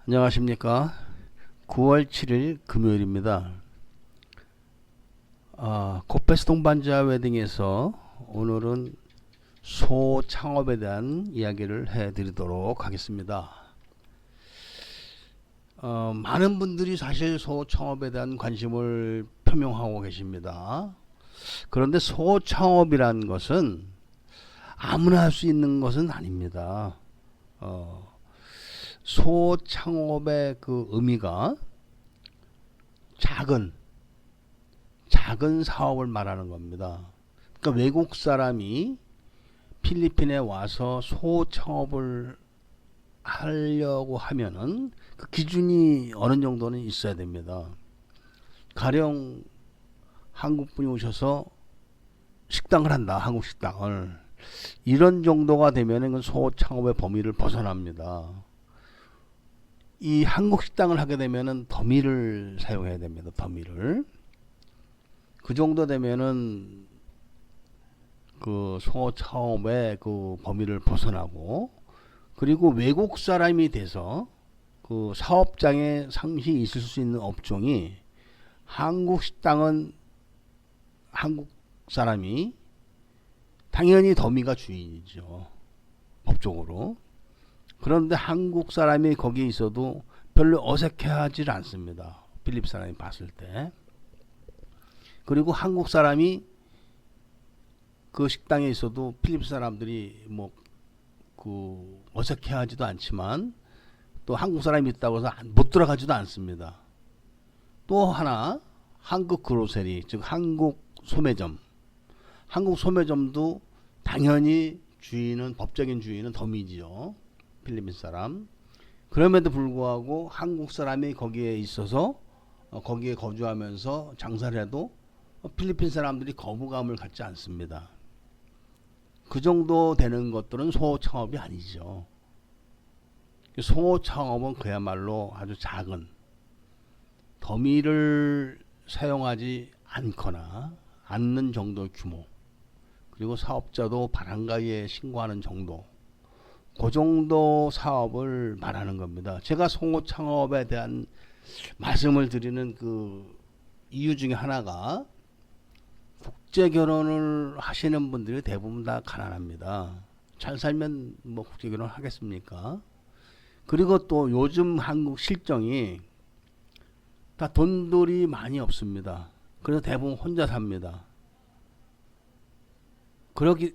안녕하십니까. 9월 7일 금요일입니다. 코페스 동반자 웨딩에서 오늘은 소창업에 대한 이야기를 해드리도록 하겠습니다. 많은 분들이 사실 소창업에 대한 관심을 표명하고 계십니다. 그런데 소창업이란 것은 아무나 할 수 있는 것은 아닙니다. 소창업의 그 의미가 작은 사업을 말하는 겁니다. 그러니까 외국 사람이 필리핀에 와서 소창업을 하려고 하면은 그 기준이 어느 정도는 있어야 됩니다. 가령 한국 분이 오셔서 식당을 한다, 한국 식당을. 이런 정도가 되면은 소창업의 범위를 벗어납니다. 이 한국 식당을 하게 되면은 더미를 사용해야 됩니다. 더미를. 그 정도 되면은 그 소창업의 그 범위를 벗어나고, 그리고 외국 사람이 돼서 그 사업장에 상시 있을 수 있는 업종이, 한국 식당은 한국 사람이 당연히 더미가 주인이죠, 법적으로. 그런데 한국 사람이 거기 있어도 별로 어색해하지 않습니다, 필리핀 사람이 봤을 때. 그리고 한국 사람이 그 식당에 있어도 필리핀 사람들이 뭐 그 어색해하지도 않지만, 또 한국 사람이 있다고 해서 못 들어가지도 않습니다. 또 하나, 한국 그로세리, 즉 한국 소매점도 당연히 법적인 주인은 더미지요, 필리핀 사람. 그럼에도 불구하고 한국 사람이 거기에 있어서 거기에 거주하면서 장사를 해도 필리핀 사람들이 거부감을 갖지 않습니다. 그 정도 되는 것들은 소창업이 아니죠. 소창업은 그야말로 아주 작은, 더미를 사용하지 않는 정도의 규모, 그리고 사업자도 바람가이에 신고하는 정도, 그 정도 사업을 말하는 겁니다. 제가 소창업에 대한 말씀을 드리는 그 이유 중에 하나가, 국제 결혼을 하시는 분들이 대부분 다 가난합니다. 잘 살면 뭐 국제 결혼 하겠습니까? 그리고 또 요즘 한국 실정이 다 돈들이 많이 없습니다. 그래서 대부분 혼자 삽니다.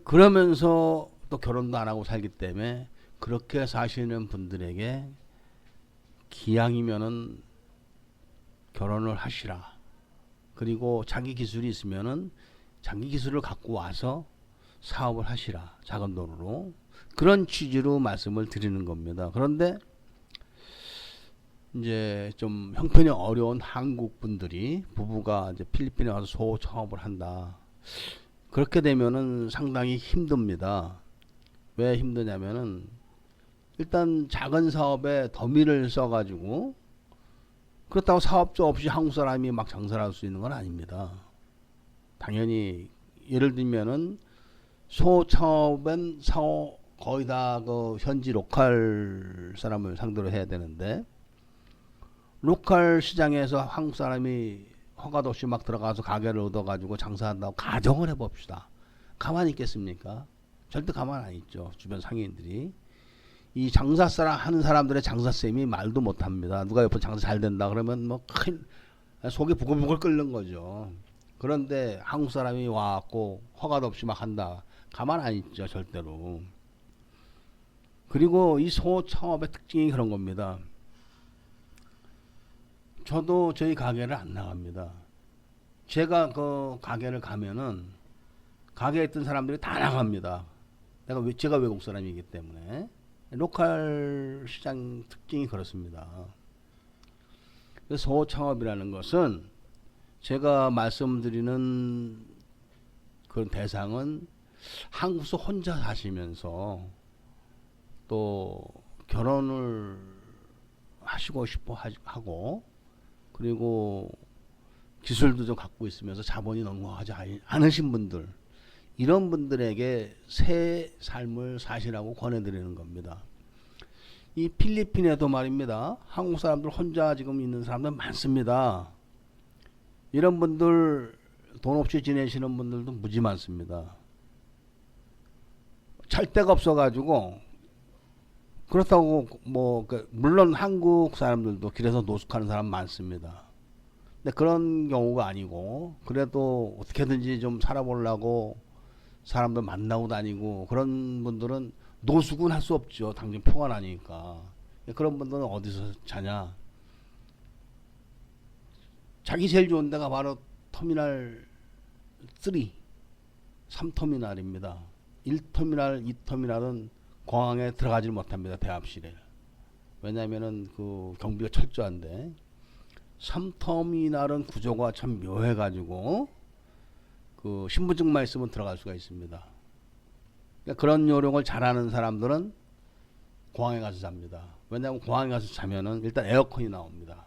그러면서 또 결혼도 안 하고 살기 때문에, 그렇게 사시는 분들에게 기왕이면은 결혼을 하시라. 그리고 자기 기술이 있으면은 자기 기술을 갖고 와서 사업을 하시라, 작은 돈으로. 그런 취지로 말씀을 드리는 겁니다. 그런데 이제 좀 형편이 어려운 한국 분들이, 부부가 이제 필리핀에 와서 소창업을 한다. 그렇게 되면은 상당히 힘듭니다. 왜 힘드냐면은, 일단 작은 사업에 더미를 써가지고, 그렇다고 사업자 없이 한국 사람이 막 장사를 할 수 있는 건 아닙니다. 당연히 예를 들면은 소창업은 거의 다 그 현지 로컬 사람을 상대로 해야 되는데, 로컬 시장에서 한국 사람이 허가도 없이 막 들어가서 가게를 얻어가지고 장사한다고 가정을 해봅시다. 가만히 있겠습니까? 절대 가만 안 있죠, 주변 상인들이. 이 하는 사람들의 장사쌤이 말도 못합니다. 누가 옆에 장사 잘 된다 그러면 뭐 속이 부글부글 끓는 거죠. 그런데 한국 사람이 와갖고 허가도 없이 막 한다, 가만 안 있죠, 절대로. 그리고 이 소창업의 특징이 그런 겁니다. 저도 저희 가게를 안 나갑니다. 제가 그 가게를 가면은 가게에 있던 사람들이 다 나갑니다. 제가 외국 사람이기 때문에. 로컬 시장 특징이 그렇습니다. 그래서 소창업이라는 것은, 제가 말씀드리는 그런 대상은 한국에서 혼자 사시면서 또 결혼을 하시고 싶어 하고, 그리고 기술도 좀 갖고 있으면서 자본이 넉넉하지 않으신 분들, 이런 분들에게 새 삶을 사시라고 권해드리는 겁니다. 이 필리핀에도 말입니다. 한국 사람들 혼자 지금 있는 사람들 많습니다. 이런 분들 돈 없이 지내시는 분들도 무지 많습니다. 잘 데가 없어가지고 그렇다고 뭐 물론 한국 사람들도 길에서 노숙하는 사람 많습니다. 근데 그런 경우가 아니고 그래도 어떻게든지 좀 살아보려고 사람들 만나고 다니고 그런 분들은 노숙은 할 수 없죠. 당장 표가 나니까. 그런 분들은 어디서 자냐? 자기 제일 좋은 데가 바로 터미널 3, 3터미널입니다. 1터미널, 2터미널은 공항에 들어가지 못합니다. 대합실에. 왜냐면은 그 경비가 철저한데 3터미널은 구조가 참 묘해가지고 그 신분증만 있으면 들어갈 수가 있습니다. 그러니까 그런 요령을 잘하는 사람들은 공항에 가서 잡니다. 왜냐하면 공항에 가서 자면은 일단 에어컨이 나옵니다.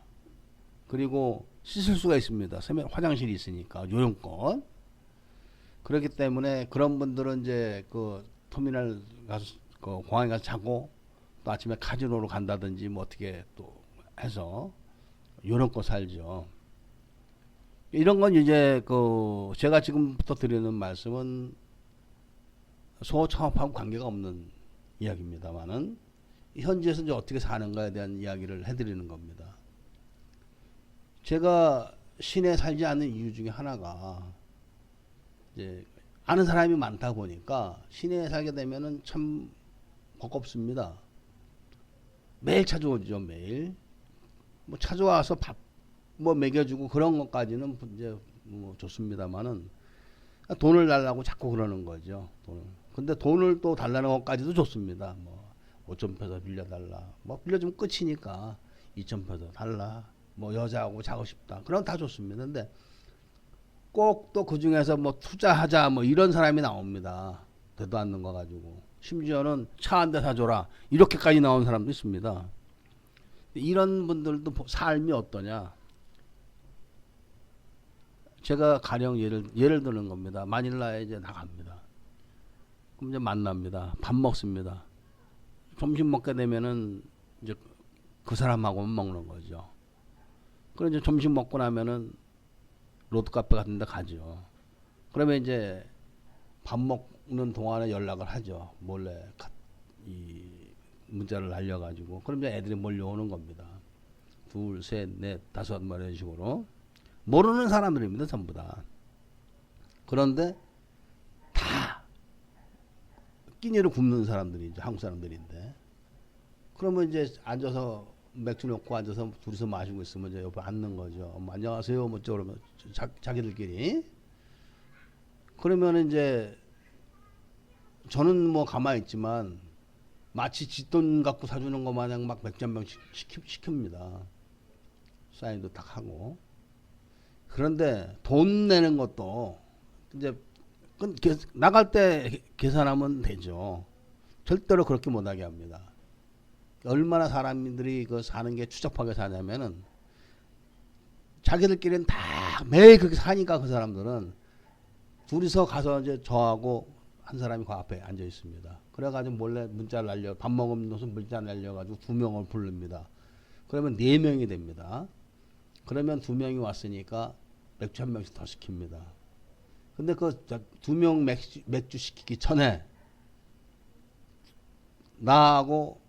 그리고 씻을 수가 있습니다. 화장실이 있으니까 요령껏. 그렇기 때문에 그런 분들은 이제 그 터미널 가서 그 공항에 가서 자고 또 아침에 카지노로 간다든지 뭐 어떻게 또 해서 요령껏 살죠. 이런 건 이제 그 제가 지금부터 드리는 말씀은 소창업하고 관계가 없는 이야기입니다만은 현지에서 이제 어떻게 사는가에 대한 이야기를 해드리는 겁니다. 제가 시내에 살지 않는 이유 중에 하나가 이제 아는 사람이 많다 보니까 시내에 살게 되면은 참 버겁습니다. 매일 찾아오죠, 매일. 뭐 찾아와서 밥 뭐 먹여주고 그런 것까지는 이제 뭐 좋습니다만은 돈을 달라고 자꾸 그러는 거죠. 돈을. 근데 돈을 또 달라는 것까지도 좋습니다. 뭐 5,000페소 빌려달라. 뭐 빌려주면 끝이니까 2,000페소 달라. 뭐 여자하고 자고 싶다. 그럼 다 좋습니다. 근데 꼭 또 그 중에서 뭐 투자하자 뭐 이런 사람이 나옵니다. 되도 않는 거 가지고. 심지어는 차 한 대 사줘라. 이렇게까지 나온 사람도 있습니다. 이런 분들도 삶이 어떠냐. 제가 가령 예를 드는 겁니다. 마닐라에 이제 나갑니다. 그럼 이제 만납니다. 밥 먹습니다. 점심 먹게 되면은 이제 그 사람하고만 먹는 거죠. 그럼 이제 점심 먹고 나면은 로드카페 같은 데 가죠. 그러면 이제 밥 먹는 동안에 연락을 하죠. 몰래 이 문자를 날려가지고. 그럼 이제 애들이 몰려오는 겁니다. 둘, 셋, 넷, 다섯 뭐 이런 식으로. 모르는 사람들입니다. 전부 다. 그런데 다 끼니를 굶는 사람들이죠. 한국 사람들인데. 그러면 이제 앉아서 맥주 놓고 앉아서 둘이서 마시고 있으면 이제 옆에 앉는 거죠. 안녕하세요. 뭐 저러면 자기들끼리. 그러면 이제 저는 뭐 가만히 있지만 마치 뒷돈 갖고 사주는 것 마냥 막 맥주 한 병씩 시킵니다. 사인도 딱 하고. 그런데 돈 내는 것도 이제 나갈 때 계산하면 되죠. 절대로 그렇게 못하게 합니다. 얼마나 사람들이 그 사는 게 추잡하게 사냐면은 자기들끼리는 다 매일 그렇게 사니까 그 사람들은 둘이서 가서 이제 저하고 한 사람이 그 앞에 앉아 있습니다. 그래가지고 몰래 문자를 날려 밥 먹으면 무슨 문자 날려가지고 2명을 부릅니다. 그러면 4명이 됩니다. 그러면 2명이 왔으니까 맥주 한 병씩 더 시킵니다. 근데 그 2명 맥주 시키기 전에 나하고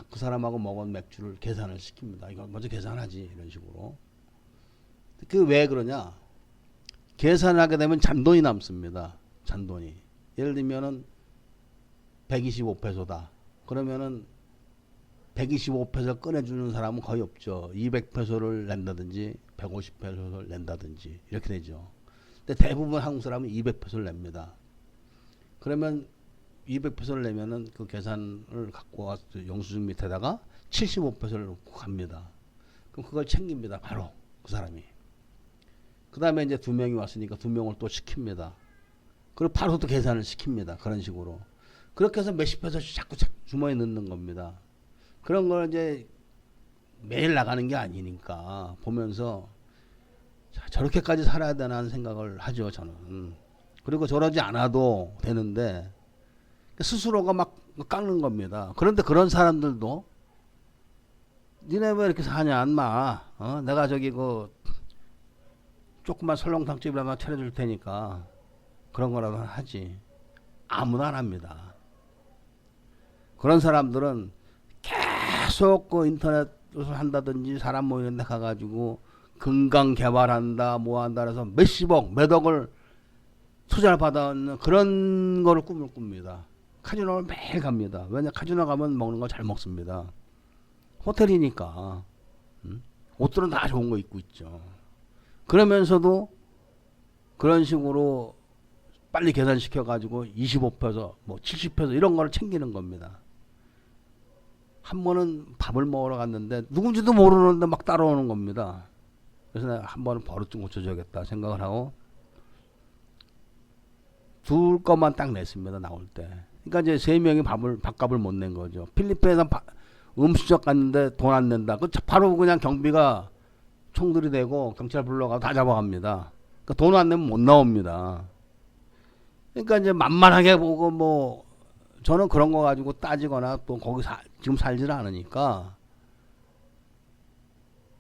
그 사람하고 먹은 맥주를 계산을 시킵니다. 이거 먼저 계산하지 이런 식으로. 그 왜 그러냐? 계산하게 되면 잔돈이 남습니다. 잔돈이. 예를 들면은 125페소다. 그러면은 125페소 꺼내주는 사람은 거의 없죠. 200페소를 낸다든지 150페소를 낸다든지 이렇게 되죠. 근데 대부분 한국 사람은 200페소를 냅니다. 그러면 200페소를 내면은 그 계산을 갖고 와서 영수증 밑에다가 75페소를 놓고 갑니다. 그럼 그걸 챙깁니다. 바로 그 사람이. 그 다음에 이제 2명이 왔으니까 2명을 또 시킵니다. 그리고 바로 또 계산을 시킵니다. 그런 식으로. 그렇게 해서 몇십 페소씩 자꾸 주머니에 넣는 겁니다. 그런 걸 이제 매일 나가는 게 아니니까 보면서 저렇게까지 살아야 되나 하는 생각을 하죠. 저는. 그리고 저러지 않아도 되는데 스스로가 막 깎는 겁니다. 그런데 그런 사람들도 니네 왜 이렇게 사냐, 인마. 내가 저기 그 조그만 설렁탕집이라도 차려줄 테니까 그런 거라도 하지. 아무나 안 합니다. 그런 사람들은 계속 그 인터넷을 한다든지 사람 모이는 데 가가지고 금강 개발한다, 뭐 한다 해서 몇십억, 몇억을 투자를 받아는 그런 거를 꿈을 꿉니다. 카지노를 매일 갑니다. 왜냐, 카지노 가면 먹는 거 잘 먹습니다. 호텔이니까. 옷들은 다 좋은 거 입고 있죠. 그러면서도 그런 식으로 빨리 계산시켜가지고 25페소, 뭐 70페소 이런 거를 챙기는 겁니다. 한 번은 밥을 먹으러 갔는데 누군지도 모르는데 막 따라오는 겁니다. 그래서 내가 한 번은 버릇 좀 고쳐줘야겠다 생각을 하고 둘 것만 딱 냈습니다. 나올 때. 그러니까 이제 세 명이 밥값을 못 낸 거죠. 필리핀에서 음식점 갔는데 돈 안 낸다. 그 바로 그냥 경비가 총들이 대고 경찰 불러가고 다 잡아갑니다. 그러니까 돈 안 내면 못 나옵니다. 그러니까 이제 만만하게 보고 뭐 저는 그런 거 가지고 따지거나 또 거기 지금 살지를 않으니까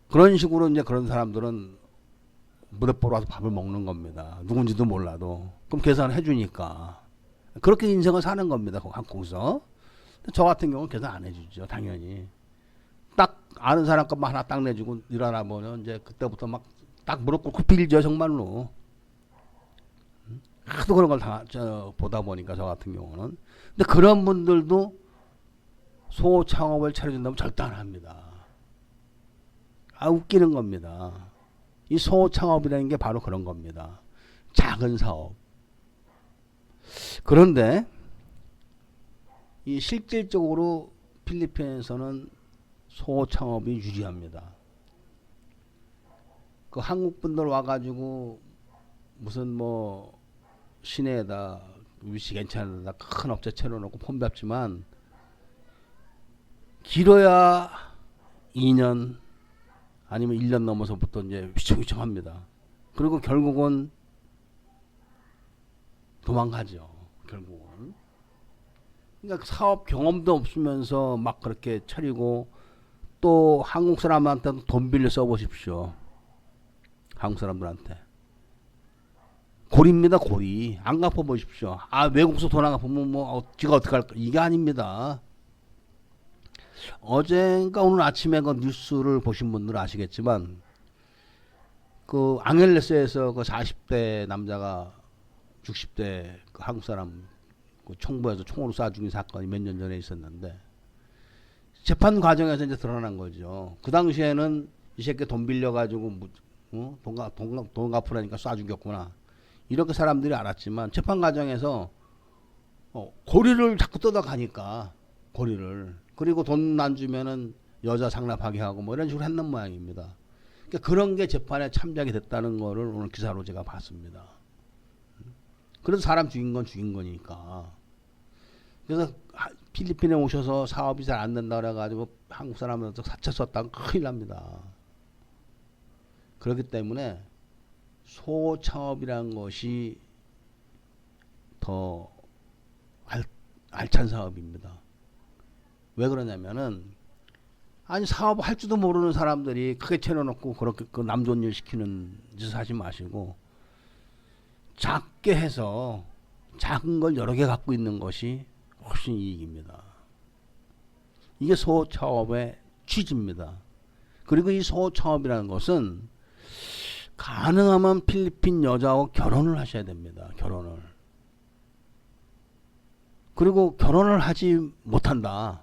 그런 식으로 이제 그런 사람들은 무대 보러 와서 밥을 먹는 겁니다. 누군지도 몰라도. 그럼 계산을 해주니까. 그렇게 인생을 사는 겁니다. 한국에서. 저 같은 경우는 계산 안 해주죠. 당연히. 딱 아는 사람 것만 하나 딱 내주고 일어나 보면 이제 그때부터 막 딱 무릎 꿇고 빌죠. 정말로. 하도 그런 걸 보다 보니까 저 같은 경우는. 근데 그런 분들도 소창업을 차려준다면 절대 안 합니다. 웃기는 겁니다. 이 소창업이라는 게 바로 그런 겁니다. 작은 사업. 그런데 이 실질적으로 필리핀에서는 소창업이 유리합니다. 그 한국 분들 와가지고 무슨 뭐 시내에다 위치 괜찮은 데다 큰 업체 채워놓고 폰 밟지만 길어야 2년 아니면 1년 넘어서부터 이제 휘청휘청합니다. 그리고 결국은 도망가죠. 결국은. 그러니까 사업 경험도 없으면서 막 그렇게 차리고 또 한국 사람한테도 돈 빌려 써보십시오. 한국 사람들한테. 고리입니다, 고리. 안 갚아보십시오. 외국서 돈 안 갚으면 지가 어떡할까. 이게 아닙니다. 어젠가 오늘 아침에 그 뉴스를 보신 분들은 아시겠지만, 그 앙헬레스에서 그 40대 남자가 60대 그 한국 사람 그 총부에서 총으로 쏴 죽인 사건이 몇 년 전에 있었는데, 재판 과정에서 이제 드러난 거죠. 그 당시에는 이 새끼 돈 빌려가지고, 돈 갚으라니까 쏴 죽였구나. 이렇게 사람들이 알았지만 재판 과정에서 고리를 자꾸 뜯어가니까 고리를 그리고 돈 안 주면은 여자 상납하게 하고 뭐 이런 식으로 했는 모양입니다. 그러니까 그런 게 재판에 참작이 됐다는 거를 오늘 기사로 제가 봤습니다. 그래서 사람 죽인 건 죽인 거니까. 그래서 필리핀에 오셔서 사업이 잘 안 된다 그래가지고 한국 사람한테 사채 썼다가 큰일 납니다. 그렇기 때문에 소창업이라는 것이 더 알찬 사업입니다. 왜 그러냐면은 아니 사업 할 줄도 모르는 사람들이 크게 채워놓고 그렇게 그 남 좋은 일 시키는 짓을 하지 마시고 작게 해서 작은 걸 여러 개 갖고 있는 것이 훨씬 이익입니다. 이게 소창업의 취지입니다. 그리고 이 소창업이라는 것은 가능하면 필리핀 여자하고 결혼을 하셔야 됩니다. 결혼을. 그리고 결혼을 하지 못한다.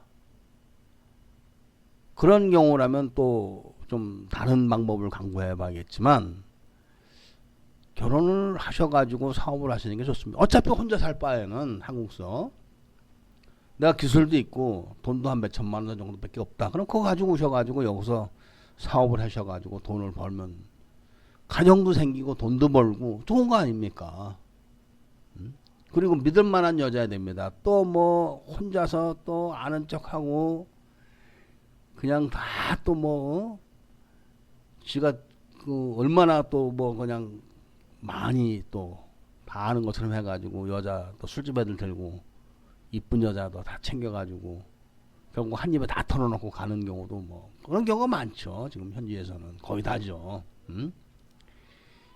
그런 경우라면 또 좀 다른 방법을 강구해 봐야겠지만 결혼을 하셔가지고 사업을 하시는 게 좋습니다. 어차피 혼자 살 바에는 한국서 내가 기술도 있고 돈도 한 몇천만 원 정도밖에 없다. 그럼 그거 가지고 오셔가지고 여기서 사업을 하셔가지고 돈을 벌면 가정도 생기고 돈도 벌고 좋은 거 아닙니까? 그리고 믿을 만한 여자야 됩니다. 또 뭐 혼자서 또 아는 척하고 그냥 다 또 뭐 지가 그 얼마나 또 뭐 그냥 많이 또 다 아는 것처럼 해가지고 여자 또 술집 애들 들고 이쁜 여자도 다 챙겨가지고 결국 한 입에 다 털어놓고 가는 경우도 뭐 그런 경우가 많죠. 지금 현지에서는 거의 다죠.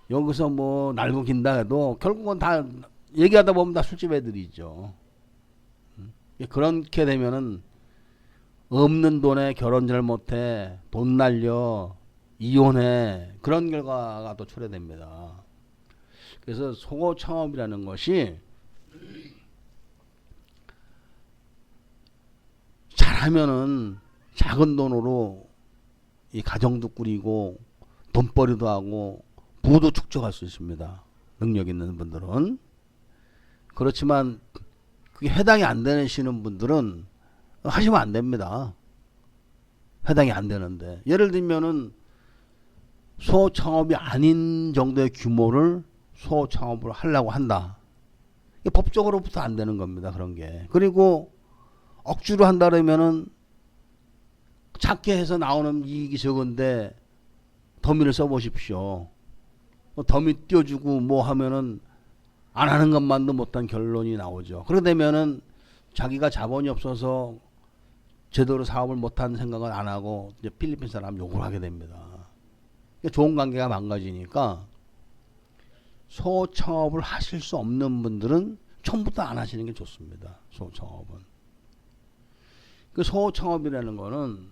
여기서 뭐 날고 긴다 해도 결국은 다 얘기하다 보면 다 술집 애들이죠. 그렇게 되면은 없는 돈에 결혼 잘못해 돈 날려 이혼해 그런 결과가 또 초래됩니다. 그래서 소고 창업이라는 것이 잘하면은 작은 돈으로 이 가정도 꾸리고 돈벌이도 하고 부도 축적할 수 있습니다. 능력 있는 분들은. 그렇지만 그게 해당이 안 되시는 분들은 하시면 안 됩니다. 해당이 안 되는데 예를 들면은 소창업이 아닌 정도의 규모를 소창업을 하려고 한다. 법적으로부터 안 되는 겁니다. 그런 게. 그리고 억지로 한다 그러면은 작게 해서 나오는 이익이 적은데 더미를 써보십시오. 더미 띄워주고 뭐 하면은 안 하는 것만도 못한 결론이 나오죠. 그러게 되면은 자기가 자본이 없어서 제대로 사업을 못한 생각을 안 하고 이제 필리핀 사람 욕을 하게 됩니다. 좋은 관계가 망가지니까 소창업을 하실 수 없는 분들은 처음부터 안 하시는 게 좋습니다. 소창업은. 그 소창업이라는 거는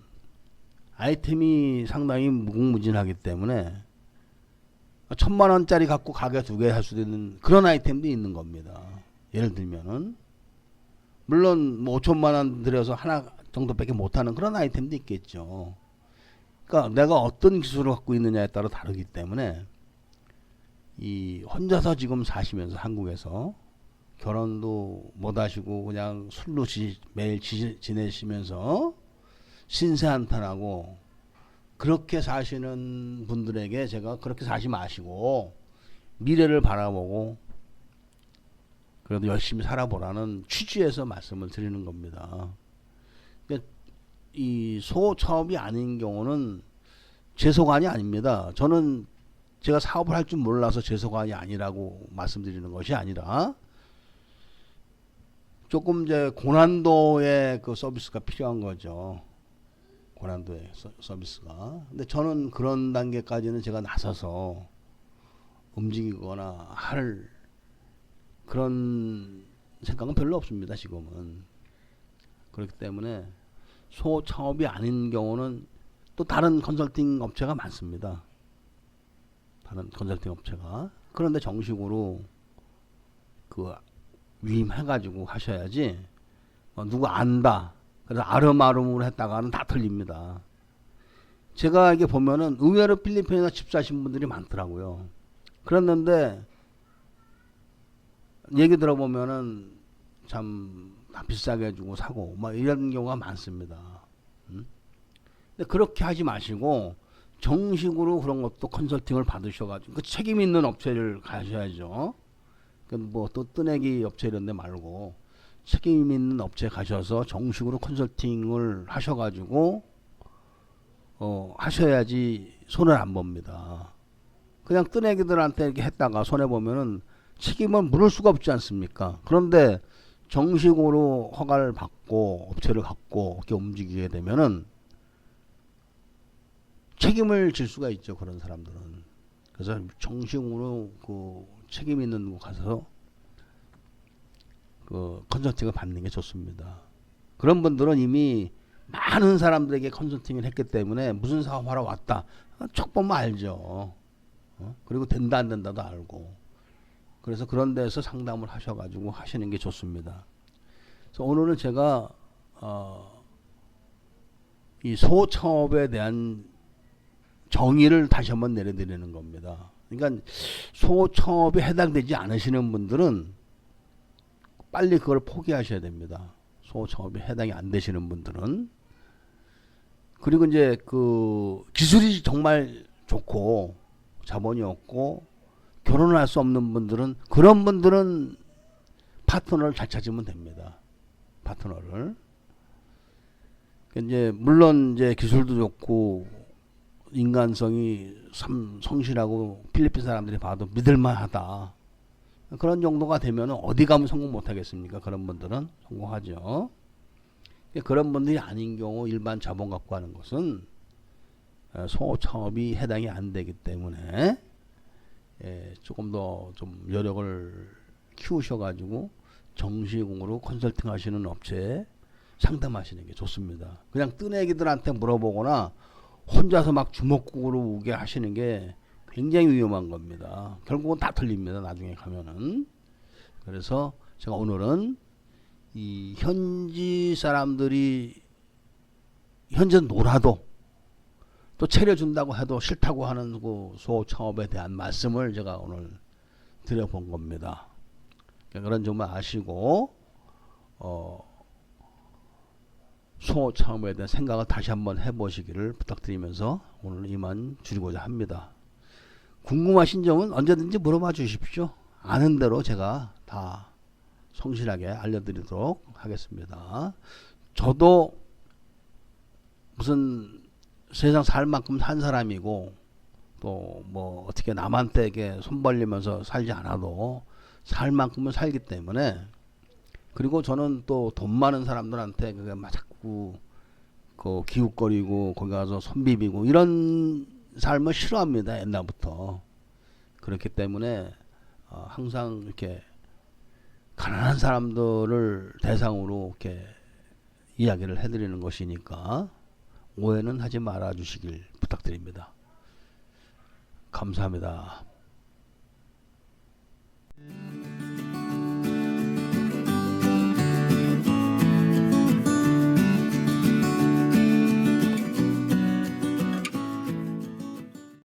아이템이 상당히 무궁무진하기 때문에 1,000만 원짜리 갖고 가게 2개 할 수도 있는 그런 아이템도 있는 겁니다. 예를 들면은 물론 뭐 5천만 원 들여서 하나 정도밖에 못하는 그런 아이템도 있겠죠. 그러니까 내가 어떤 기술을 갖고 있느냐에 따라 다르기 때문에 이 혼자서 지금 사시면서 한국에서 결혼도 못 하시고 그냥 술로 매일 지내시면서 신세한탄하고 그렇게 사시는 분들에게 제가 그렇게 사지 마시고 미래를 바라보고 그래도 열심히 살아보라는 취지에서 말씀을 드리는 겁니다. 그러니까 이 소차업이 아닌 경우는 재소관이 아닙니다. 저는 제가 사업을 할 줄 몰라서 재소관이 아니라고 말씀드리는 것이 아니라 조금 이제 고난도의 그 서비스가 필요한 거죠. 고난도의 서비스가. 근데 저는 그런 단계까지는 제가 나서서 움직이거나 할 그런 생각은 별로 없습니다. 지금은. 그렇기 때문에 소창업이 아닌 경우는 또 다른 컨설팅 업체가 많습니다. 다른 컨설팅 업체가. 그런데 정식으로 그 위임해가지고 하셔야지 누구 안다. 그래서 아름아름으로 했다가는 다 틀립니다. 제가 이게 보면은 의외로 필리핀에서 집 사신 분들이 많더라고요. 그랬는데 얘기 들어보면은 참 비싸게 해주고 사고 막 이런 경우가 많습니다. 근데 그렇게 하지 마시고 정식으로 그런 것도 컨설팅을 받으셔가지고 그 책임 있는 업체를 가셔야죠. 뭐 또 뜨내기 업체 이런 데 말고 책임 있는 업체 가셔서 정식으로 컨설팅을 하셔가지고 하셔야지 손을 안 봅니다. 그냥 뜨내기들한테 이렇게 했다가 손해 보면은 책임을 물을 수가 없지 않습니까? 그런데 정식으로 허가를 받고 업체를 갖고 이렇게 움직이게 되면은 책임을 질 수가 있죠. 그런 사람들은. 그래서 정식으로 그 책임 있는 곳 가서 그 컨설팅을 받는 게 좋습니다. 그런 분들은 이미 많은 사람들에게 컨설팅을 했기 때문에 무슨 사업하러 왔다 척 보면 알죠. 그리고 된다 안 된다도 알고. 그래서 그런 데서 상담을 하셔가지고 하시는 게 좋습니다. 그래서 오늘은 제가 이 소창업에 대한 정의를 다시 한번 내려드리는 겁니다. 그러니까 소창업에 해당되지 않으시는 분들은 빨리 그걸 포기하셔야 됩니다. 소창업에 해당이 안 되시는 분들은. 그리고 이제 그 기술이 정말 좋고 자본이 없고 결혼을 할 수 없는 분들은 그런 분들은 파트너를 잘 찾으면 됩니다. 파트너를. 이제 물론 이제 기술도 좋고 인간성이 참 성실하고 필리핀 사람들이 봐도 믿을만하다. 그런 정도가 되면 어디 가면 성공 못하겠습니까? 그런 분들은 성공하죠. 그런 분들이 아닌 경우 일반 자본 갖고 하는 것은 소창업이 해당이 안 되기 때문에 조금 더 좀 여력을 키우셔가지고 정식으로 컨설팅 하시는 업체에 상담하시는 게 좋습니다. 그냥 뜨내기들한테 물어보거나 혼자서 막 주먹구구로 우게 하시는 게 굉장히 위험한 겁니다. 결국은 다 틀립니다. 나중에 가면은. 그래서 제가 오늘은 이 현지 사람들이 현재 놀아도 또 차려준다고 해도 싫다고 하는 그 소창업에 대한 말씀을 제가 오늘 드려본 겁니다. 그런 점을 아시고 소창업에 대한 생각을 다시 한번 해보시기를 부탁드리면서 오늘 이만 줄이고자 합니다. 궁금하신 점은 언제든지 물어봐 주십시오. 아는 대로 제가 다 성실하게 알려드리도록 하겠습니다. 저도 무슨 세상 살 만큼 산 사람이고 또 뭐 어떻게 남한테 이렇게 손 벌리면서 살지 않아도 살 만큼은 살기 때문에, 그리고 저는 또 돈 많은 사람들한테 그게 막 자꾸 그 기웃거리고 거기 가서 손 비비고 이런 삶을 싫어합니다. 옛날부터. 그렇기 때문에 항상 이렇게 가난한 사람들을 대상으로 이렇게 이야기를 해드리는 것이니까 오해는 하지 말아 주시길 부탁드립니다. 감사합니다.